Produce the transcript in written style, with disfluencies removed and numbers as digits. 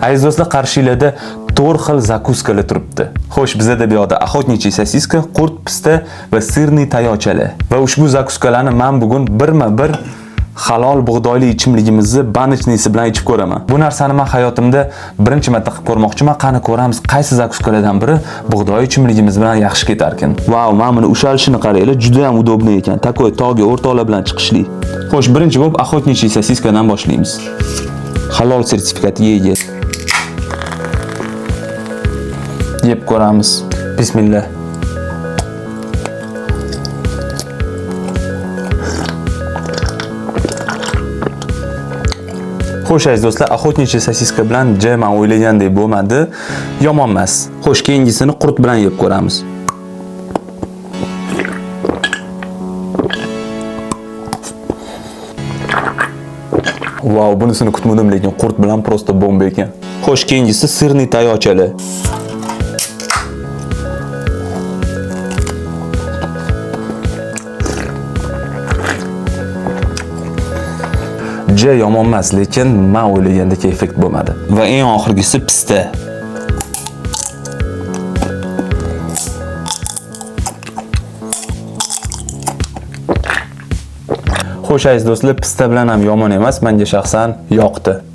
Aziz do'stlar, qarshilarda 4 xil zakuskalar turibdi. Xo'sh, bizda bu yoqda охотничий sosiska, qurt pista va sirniy tayochalar. Va ushbu zakuskalarni men bugun birma-bir halol bug'doyli ichimligimizni banochnisi bilan ichib ko'raman. Bu narsani men hayotimda birinchi marta qilib ko'rmoqchiman. Qani ko'ramiz, qaysi zakuskalardan biri bug'doy ichimligimiz bilan yaxshi ketar ekan. Vau, mana buni ushalishini qaranglar, juda ham udobniy ekan. Takoy tog'ga o'rtoqlar bilan chiqishli. Xo'sh, birinchi bo'lib охотничий sosiskadan boshlaymiz. Halol sertifikatiga ega. Yeb ko'ramiz. Bismillah. Xo'sh aziz do'stlar, охотничий sosiska bilan men o'ylagandek bo'lmadi, yomon emas. Xo'sh, keyingisini qurt bilan yeb ko'ramiz. Vau, bunisini kutmadim, lekin qurt bilan prosta bomba ekan. Xo'sh, keyingisi sirniy tayochalar. Yomon emas, lekin men o'ylagandek effekt bo'lmadi. Va eng oxirgisi pista. Xo'sh aziz do'stlar, pista bilan ham yomon emas, menga shaxsan yoqdi.